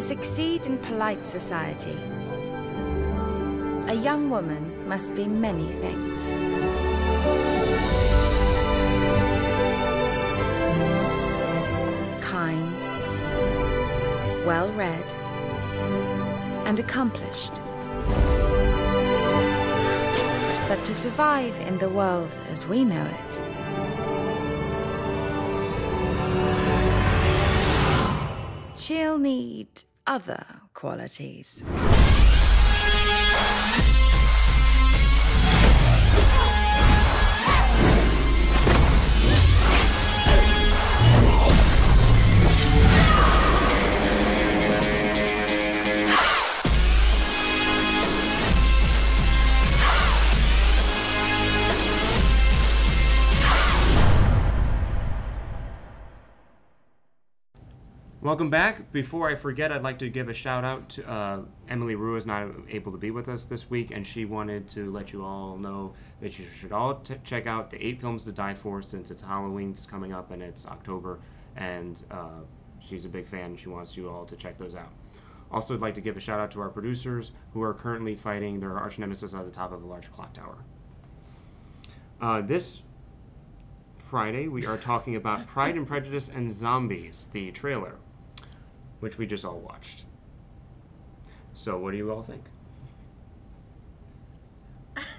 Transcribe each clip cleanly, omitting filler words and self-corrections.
succeed in polite society, a young woman must be many things. Kind, well-read, and accomplished. But to survive in the world as we know it, she'll need other qualities. Welcome back. Before I forget, I'd like to give a shout out to Emily Rue is not able to be with us this week, and she wanted to let you all know that you should all check out the 8 Films to Die For, since it's Halloween's coming up and it's October, and she's a big fan. She wants you all to check those out. Also, I'd like to give a shout out to our producers who are currently fighting their arch nemesis at the top of a large clock tower. This Friday, we are talking about Pride and Prejudice and Zombies, the trailer, which we just all watched. So, what do you all think?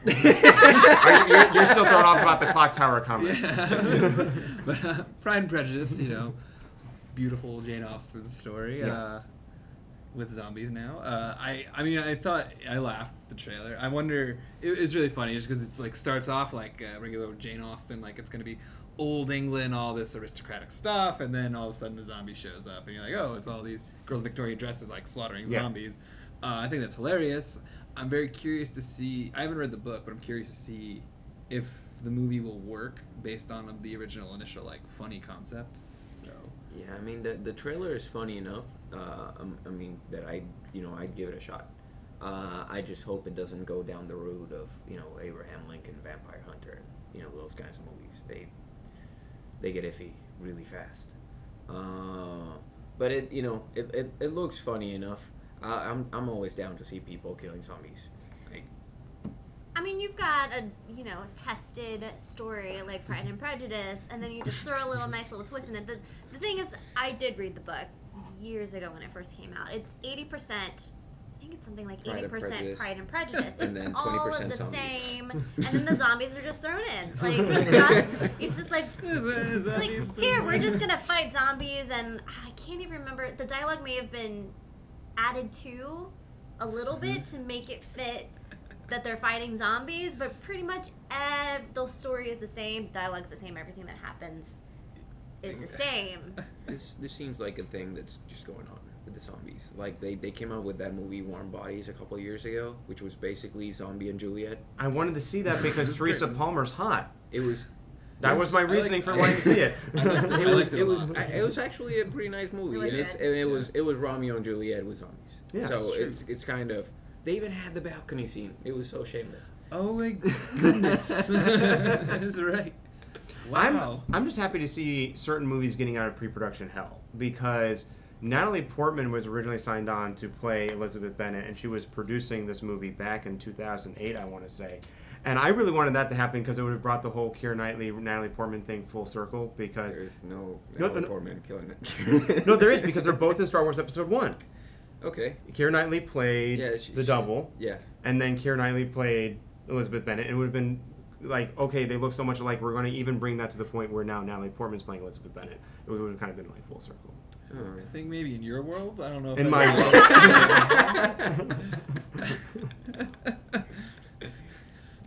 You're still thrown off about the clock tower comment. Yeah. But, Pride and Prejudice, you know, beautiful Jane Austen story with zombies now. I mean, I thought I laughed at the trailer. I wonder, it was really funny just because it's like starts off like regular Jane Austen, like it's gonna be old England, all this aristocratic stuff, and then all of a sudden the zombie shows up, and you're like, oh, it's all these girls in Victorian dresses like slaughtering zombies. I think that's hilarious. I'm very curious to see. I haven't read the book, but I'm curious to see if the movie will work based on the original initial like funny concept. So yeah, I mean the trailer is funny enough. I mean that I'd give it a shot. I just hope it doesn't go down the route of Abraham Lincoln, Vampire Hunter, and those kinds of movies. They get iffy really fast. But it looks funny enough. I'm always down to see people killing zombies. I mean, you've got a tested story like Pride and Prejudice, and then you just throw a nice little twist in it. The thing is, I did read the book years ago when it first came out. It's 80%. I think it's something like 80% Pride and Prejudice. It's all of the zombies. Same, and then the zombies are just thrown in. Like it's just like here we're just gonna fight zombies, and I can't even remember. The dialogue may have been added to a little bit to make it fit that they're fighting zombies, but pretty much the story is the same, the dialogue's the same, everything that happens is the same. This seems like a thing that's just going on with the zombies. Like they came out with that movie Warm Bodies a couple of years ago, which was basically Zombie and Juliet. I wanted to see that because Teresa Palmer's hot. That was my reasoning for wanting to see it. It was actually a pretty nice movie, it was Romeo and Juliet with zombies. Yeah, so it's kind of, they even had the balcony scene. It was so shameless. Oh my goodness, that's right. Wow. I'm just happy to see certain movies getting out of pre-production hell, because Natalie Portman was originally signed on to play Elizabeth Bennet, and she was producing this movie back in 2008, I want to say. And I really wanted that to happen because it would have brought the whole Keira Knightley, Natalie Portman thing full circle. Because there's no Portman killing it. No, there is, because they're both in Star Wars Episode 1. Okay. Keira Knightley played the double. Yeah. And then Keira Knightley played Elizabeth Bennet. And it would have been like, okay, they look so much alike, we're going to even bring that to the point where now Natalie Portman's playing Elizabeth Bennet. It would have kind of been like full circle. I think maybe in your world, I don't know. In my world.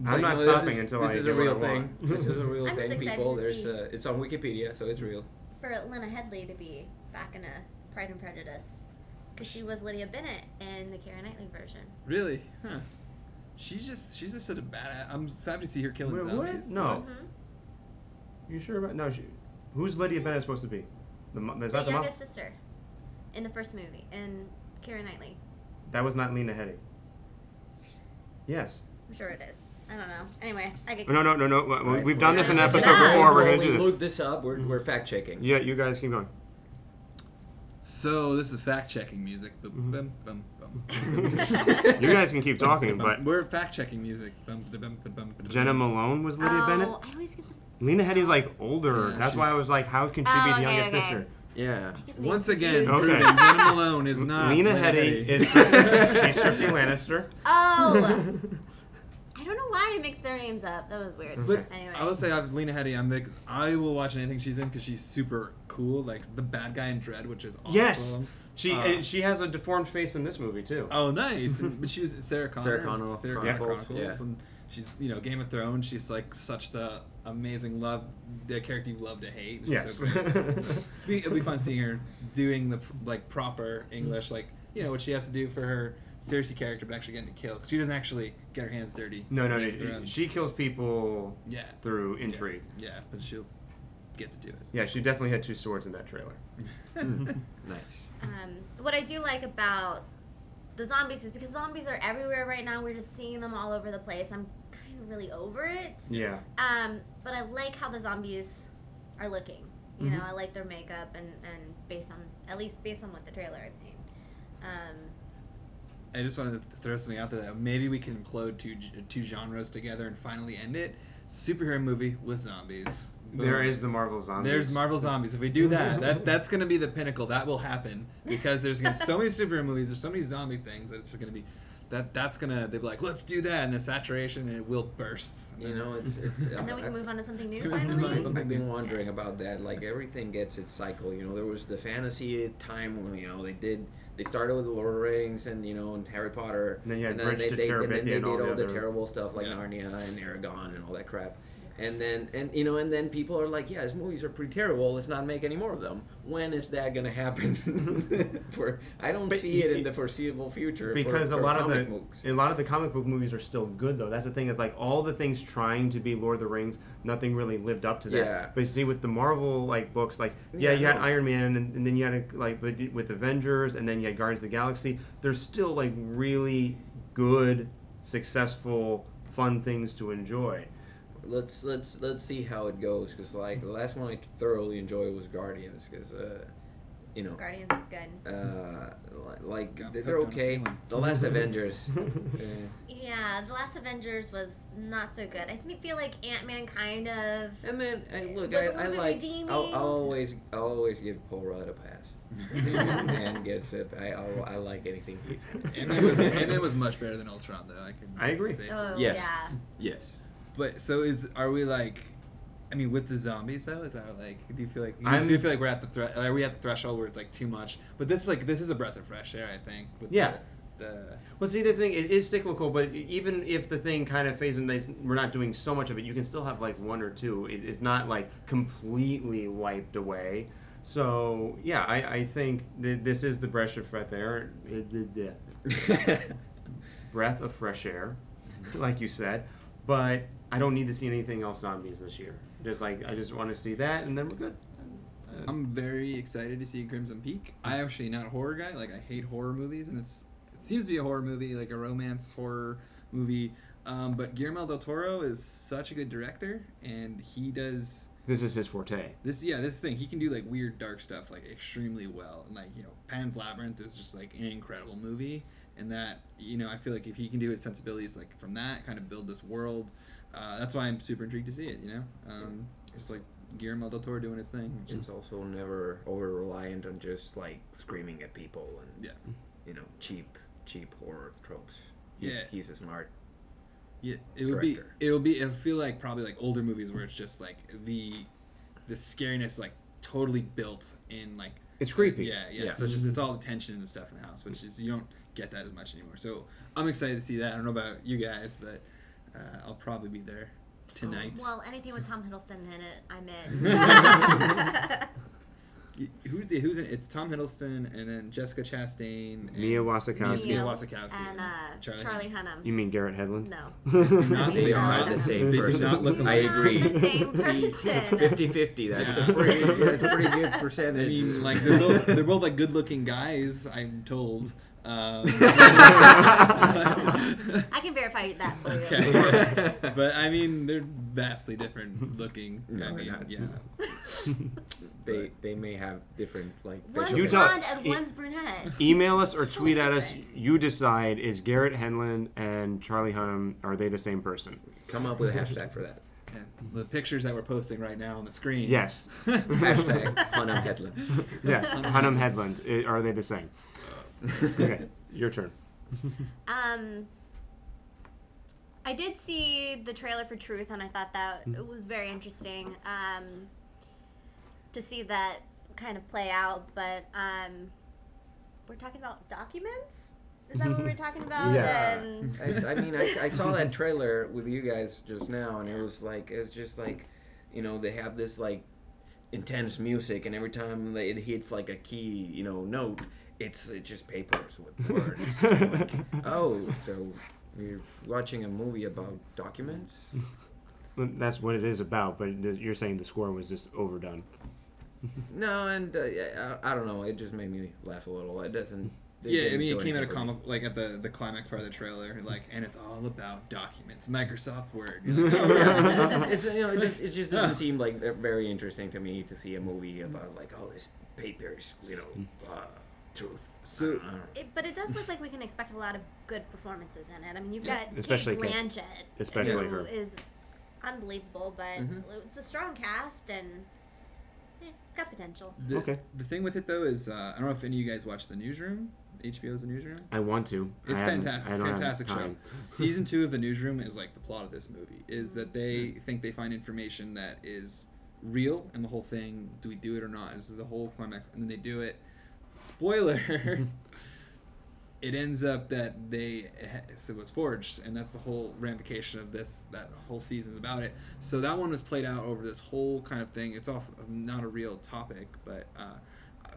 I'm not stopping until this is a real thing. This is a real I'm thing, just people. to see It's on Wikipedia, so it's real. For Lena Headey to be back in a Pride and Prejudice, because she was Lydia Bennet in the Keira Knightley version. Really? Huh. She's just such a badass. I'm sad to see her killing zombies. What? No. You sure about? No. Who's Lydia Bennet supposed to be? The youngest sister in the first movie, in Keira Knightley. That was not Lena Headey. Yes. I'm sure it is. I don't know. Anyway, I get. No. Right. We've done this in an episode before. We're going to do this. We looked this up. We're fact checking. Yeah, you guys keep going. So this is fact-checking music. Bum, bum, bum. You guys can keep talking, but We're fact-checking music. Jenna Malone was Lydia Bennett. I always get the. Lena Headey's like older. Yeah, That's why I was like, how can she be the youngest sister? Yeah. Once again, Okay. proving Jenna Malone is not Lena Headey is she's Cersei Lannister. Oh. I don't know why I mixed their names up. That was weird. But anyway. I will say, Lena Headey. I will watch anything she's in because she's super cool. Like the bad guy in Dread, which is awesome. Yes. She has a deformed face in this movie too. Oh, nice. But she was Sarah Connor. Sarah Connor Chronicles. Yeah. And she's, Game of Thrones. She's like such the amazing the character you love to hate. She's Yes. so great. It'll be fun seeing her doing the proper English, what she has to do for her Cersei character, but actually getting to kill. 'Cause she doesn't actually get her hands dirty. No. Game of Thrones. She kills people Yeah. through intrigue. Yeah, but she'll get to do it. Yeah, she definitely had 2 swords in that trailer. Nice. What I do like about the zombies is because zombies are everywhere right now. We're just seeing them all over the place. I'm kind of really over it. Yeah. But I like how the zombies are looking. You know, I like their makeup and based on what the trailer I've seen. I just wanted to throw something out there that maybe we can implode two genres together and finally end it. Superhero movie with zombies. There is the Marvel Zombies. There's Marvel Zombies. If we do that's going to be the pinnacle. That will happen because there's going to be so many superhero movies. There's so many zombie things that it's going to be that's going to they'll be like, let's do that, and the saturation and it will burst. You know, it's And then we can move on to something new Can we move on to finally. something I've been wondering about that. Like everything gets its cycle. You know, there was the fantasy time when they started with the Lord of the Rings and and Harry Potter. And then you had and Bridge to Terabithia and then they and all did the all the other- terrible stuff like Yeah. Narnia and Aragon and all that crap. And then people are like, yeah, his movies are pretty terrible. Let's not make any more of them. When is that going to happen? I don't see it in the foreseeable future. Because for a lot of the comic book movies are still good though. That's the thing, is like all the things trying to be Lord of the Rings, nothing really lived up to that. Yeah. But you see with the Marvel books, you had Iron Man and then you had with Avengers and then you had Guardians of the Galaxy, there's still really good, successful, fun things to enjoy. Let's see how it goes, because the last one I thoroughly enjoyed was Guardians, because Guardians is good. they're okay. The last Avengers, Yeah, the last Avengers was not so good. I feel like Ant-Man kind of. and then look, Was a I little bit like redeeming. I'll always give Paul Rudd a pass. And gets it. I like anything he's in. Ant-Man was much better than Ultron, though. I agree. Say. Oh Yes. yeah. Yes. But so are we with the zombies though? Is that do you feel like we're at the are we at the threshold where it's too much? But this is a breath of fresh air, I think. With Yeah. The Well, see, the thing, it is cyclical, but even if the thing kind of fades and we're not doing so much of it, you can still have one or two. It's not completely wiped away. So yeah, I think this is the breath of fresh air. Breath of fresh air, like you said. But I don't need to see anything else zombies this year. I just want to see that, and then we're good. I'm very excited to see Crimson Peak. I'm actually not a horror guy. I hate horror movies, and it seems to be a horror movie, a romance horror movie. But Guillermo del Toro is such a good director, and he does. This is his forte. This thing he can do weird dark stuff extremely well, and Pan's Labyrinth is just an incredible movie, and that I feel if he can do his sensibilities from that kind of build this world, that's why I'm super intrigued to see it. Just Guillermo del Toro doing his thing. It's also never over reliant on just screaming at people and cheap horror tropes. He's a smart. Yeah, director. It'll feel probably older movies where it's just the scariness totally built in It's creepy. Yeah. So it's all the tension and the stuff in the house, which is you don't get that as much anymore. So I'm excited to see that. I don't know about you guys, but I'll probably be there tonight. Well, anything with Tom Hiddleston in it, I'm in. Who's in? It's Tom Hiddleston and then Jessica Chastain, and Mia Wasikowska. Mia Wasikowska, and Charlie Hunnam. You mean Garrett Hedlund? No. They are the same They do person. not look I alike. agree. Not the same person. 50-50. That's Yeah. a pretty good I percentage. mean, they're both good-looking guys. I'm told. I can verify that for you. Okay. But I mean, they're vastly different looking. No, I mean, they're not. yeah. They may have different like. One's You blonde tell- and one's brunette. Email us or tweet at us. different. You decide, is Garrett Henlon and Charlie Hunnam, are they the same person? Come up with a hashtag for that. Yeah. The pictures that we're posting right now on the screen. Yes. Hashtag Hunnam Headland. Yes. Hunnam Headland. Are they the same? Okay. Your turn. I did see the trailer for Truth, and I thought that it was very interesting to see that kind of play out. But we're talking about documents? Is that what we're talking about? Yes. And I mean, I saw that trailer with you guys just now, and it was just like, they have this like intense music, and every time it hits like a key, note, it's just papers with words. Like, oh, so we're watching a movie about documents? That's what it is about, but you're saying the score was just overdone. No, and I don't know. It just made me laugh a little. It doesn't. Yeah, I mean, it came at a comic. comic, like at the climax part of the trailer, like, and it's all about documents, Microsoft Word. You're like, oh, yeah. It just doesn't seem like very interesting to me to see a movie about like, oh, this papers, truth. So- I don't know. but it does look like we can expect a lot of good performances in it. I mean, you've Yeah. got Especially Kate Kate. Blanchett, Especially who her. is unbelievable, but it's a strong cast and it's got potential. Okay. The thing with it though is, I don't know if any of you guys watch The Newsroom. HBO's The Newsroom. I want to. It's I haven't- fantastic, I don't have fantastic show. time. Season 2 of The Newsroom is like the plot of this movie. Is that they think they find information that is real, and the whole thing, do we do it or not? This is the whole climax, and then they do it. Spoiler. It ends up that it was forged, and that's the whole ramification of this. That whole season's about it. So that one was played out over this whole kind of thing. It's not a real topic, but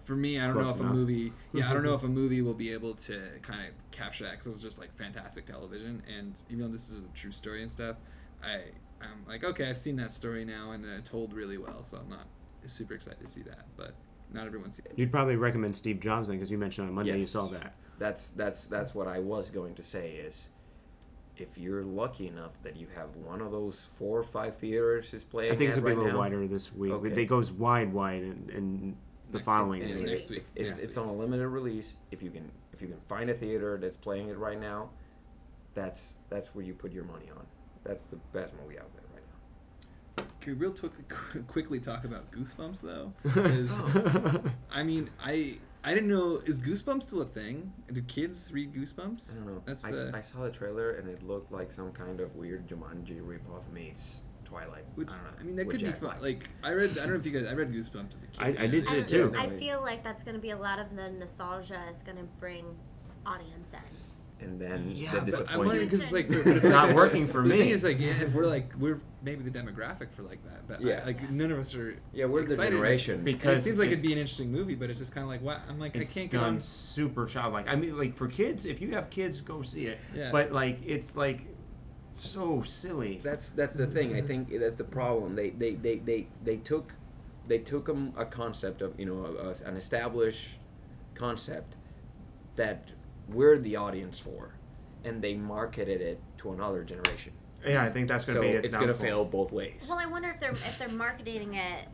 for me, I don't know Close if enough. a movie. Yeah, I don't know if a movie will be able to kind of capture that because it's just like fantastic television. And even though this is a true story and stuff, I'm like, okay, I've seen that story now and told really well, so I'm not super excited to see that. But not everyone's seen it. You'd probably recommend Steve Jobs then, because you mentioned on Monday you Yes. saw that. That's what I was going to say is, if you're lucky enough that you have one of those 4 or 5 theaters is playing, I think it's at going to be right a little now, wider this week. Okay. It goes wide, and the Next following week. and week. Next week. it's on a limited release. If you can find a theater that's playing it right now, that's where you put your money on. That's the best movie out there right now. Can we quickly talk about Goosebumps though? 'Cause, I mean, I didn't know, is Goosebumps still a thing? Do kids read Goosebumps? I don't know. That's I saw the trailer and it looked like some kind of weird Jumanji ripoff meets Twilight. which, I don't know. I mean, that Which could be Jack fun. likes. Like I read Goosebumps as a kid. I did And too. I feel like that's going to be a lot of the nostalgia is going to bring audience in. And then Yeah, the but I'm disappointment. wondering because like It's not working for the thing me. is like, yeah, if we're maybe the demographic for like that, but Yeah. like none of us are. Yeah, we're the excited. generation. And Because it seems like it's- it'd be an interesting movie, but it's just kind of like what I'm like. It's I can't get done on. super childlike. I mean, like for kids, if you have kids, go see it. Yeah. But like, it's like so silly. That's the thing. I think that's the problem. They took a concept of an established concept that we're the audience for, and they marketed it to another generation. Yeah, I think that's going So to be its it's going to downfall. fail both ways. Well, I wonder if they're marketing it.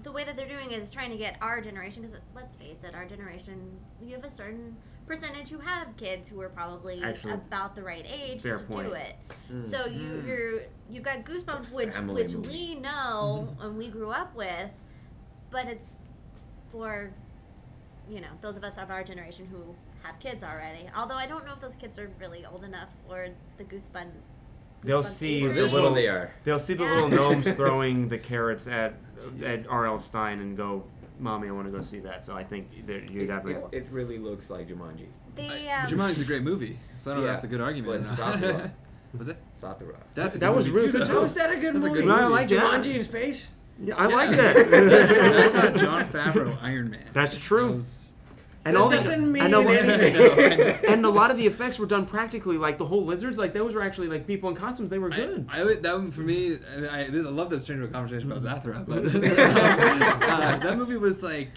The way that they're doing it is trying to get our generation. Because let's face it, our generation, you have a certain percentage who have kids who are probably Actually, about the right age fair to point. do it. So you've got Goosebumps, which Family we movie. know and we grew up with, but it's for those of us of our generation who have kids already. Although I don't know if those kids are really old enough for the Goosebumps. They'll Goosebumps see age the range. This one little. they are. They'll see the Yeah. little gnomes throwing the carrots at R.L. Stein and go, "Mommy, I want to go see that." So I think that you definitely. It really looks like Jumanji. They Jumanji's a great movie, so I don't know Yeah, if that's a good argument. but or not. Sathura. Was it? Sathura. That's a That good was movie really too, good though. too. Was that a good That's a movie? good No, I movie. like that. Jumanji in space? Yeah, I like I that. got John Favreau, Iron Man. That's true. That was- And all doesn't mean and a, anything. and a lot of the effects were done practically. Like the whole lizards, like those were actually like people in costumes. They were good. That one for me, I love this turn to a conversation about Zathra, but that movie was like,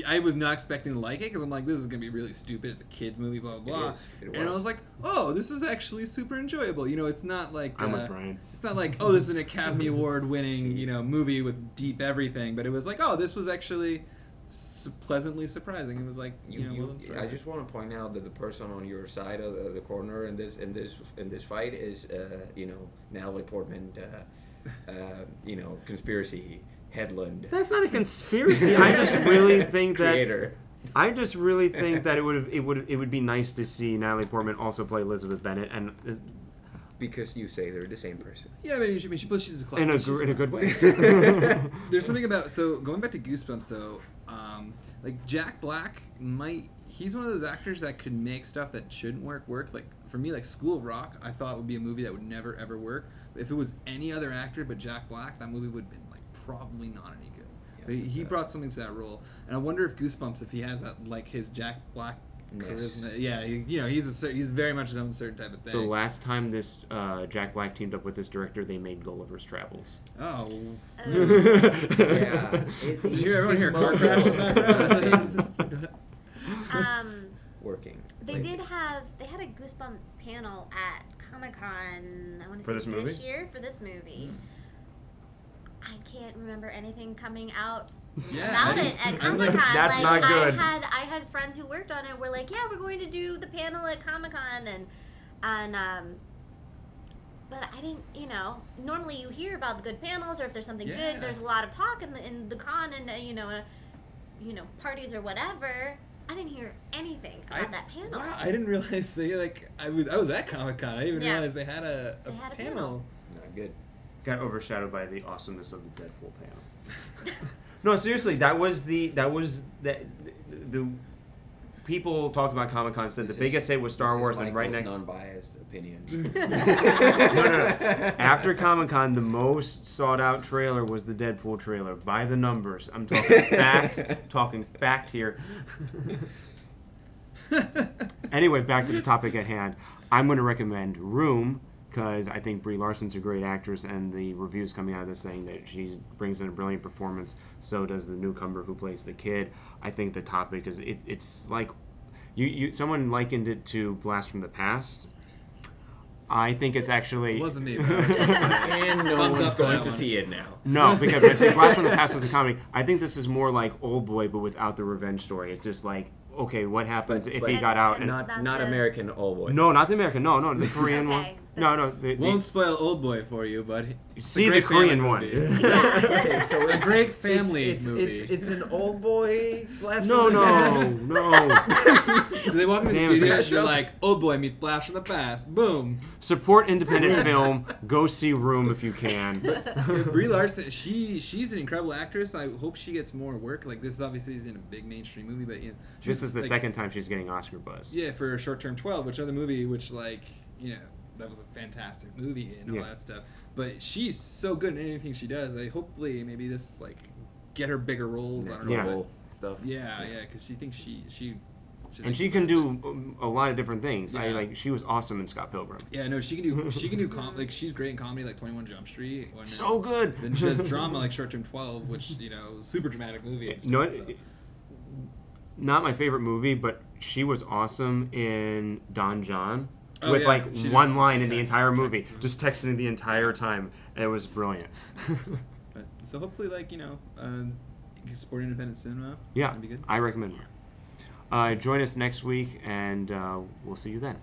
I was not expecting to like it because I'm like, this is gonna be really stupid. It's a kids movie, blah blah blah. And I was like, oh, this is actually super enjoyable. You know, it's not like I'm with Brian. It's not like, oh, this is an Academy Award winning, you know, movie with deep everything, but it was like, oh, this was actually pleasantly surprising. It was like, I just want to point out that the person on your side of the corner in this fight is Natalie Portman, conspiracy headland. That's not a conspiracy. I just really think that creator. I just really think that it would be nice to see Natalie Portman also play Elizabeth Bennet and. Because you say they're the same person. Yeah, I mean, she's a class. In a good way. There's something about, so going back to Goosebumps, though, like Jack Black he's one of those actors that could make stuff that shouldn't work. Like for me, like School of Rock, I thought would be a movie that would never ever work. But if it was any other actor but Jack Black, that movie would have been like probably not any good. But he brought something to that role, and I wonder if Goosebumps, if he has that like his Jack Black charisma. Yeah, he's very much his own certain type of thing. The last time this Jack Black teamed up with this director, they made Gulliver's Travels. Oh. Yeah. Did you hear everyone hear a car crash in the background? Working. They had a Goosebump panel at Comic-Con, I want to say this year for this movie. I can't remember anything coming out about it at Comic-Con. That's not good. I had friends who worked on it. Were like, yeah, we're going to do the panel at Comic-Con, and but I didn't. Normally you hear about the good panels, or if there's something good, there's a lot of talk in the con, and parties or whatever. I didn't hear anything about that panel. Wow, I didn't realize I was at Comic-Con. I didn't even realize they had a panel. Not good. Got overshadowed by the awesomeness of the Deadpool panel. No, seriously, that was the people talking about Comic-Con said the biggest hit was Star Wars, and right next non-biased opinions. No. After Comic-Con, the most sought-out trailer was the Deadpool trailer by the numbers. I'm talking fact here. Anyway, back to the topic at hand. I'm going to recommend Room, because I think Brie Larson's a great actress, and the reviews coming out of this saying that she brings in a brilliant performance. So does the newcomer who plays the kid. I think the topic is it's like someone likened it to Blast from the Past. I think it's actually... It wasn't me. And no one's going to see it now. No, because Blast from the Past was a comedy. I think this is more like Old Boy, but without the revenge story. It's just like, okay, what happens if he got out? And Not American Old Boy. No, not the American. No, the Korean one. Okay. No. Won't spoil Old Boy for you, but see the Korean one. Okay, so a great family movie. It's an Old Boy Blast No. So they walk in the studio and you're like, Old Boy meets Blast from the Past. Boom. Support independent film. Go see Room if you can. Brie Larson, she's an incredible actress. I hope she gets more work. Like, this is obviously in a big mainstream movie, but this is the second time she's getting Oscar buzz. Yeah, for Short Term 12, which other movie, which that was a fantastic movie and all that stuff. But she's so good in anything she does. Hopefully maybe this get her bigger roles. Next I don't know. level stuff. Yeah, because she thinks she can do a lot of different things. Yeah. She was awesome in Scott Pilgrim. Yeah, no, she can do she's great in comedy like 21 Jump Street. So good. Then she does drama like Short Term 12, which super dramatic movie. And No, stuff, not my favorite movie, but she was awesome in Don John. Oh, with yeah. one line in the entire movie, just texting the entire time. It was brilliant. So hopefully, support independent cinema. Yeah, that'd be good. I recommend it. Join us next week, and we'll see you then.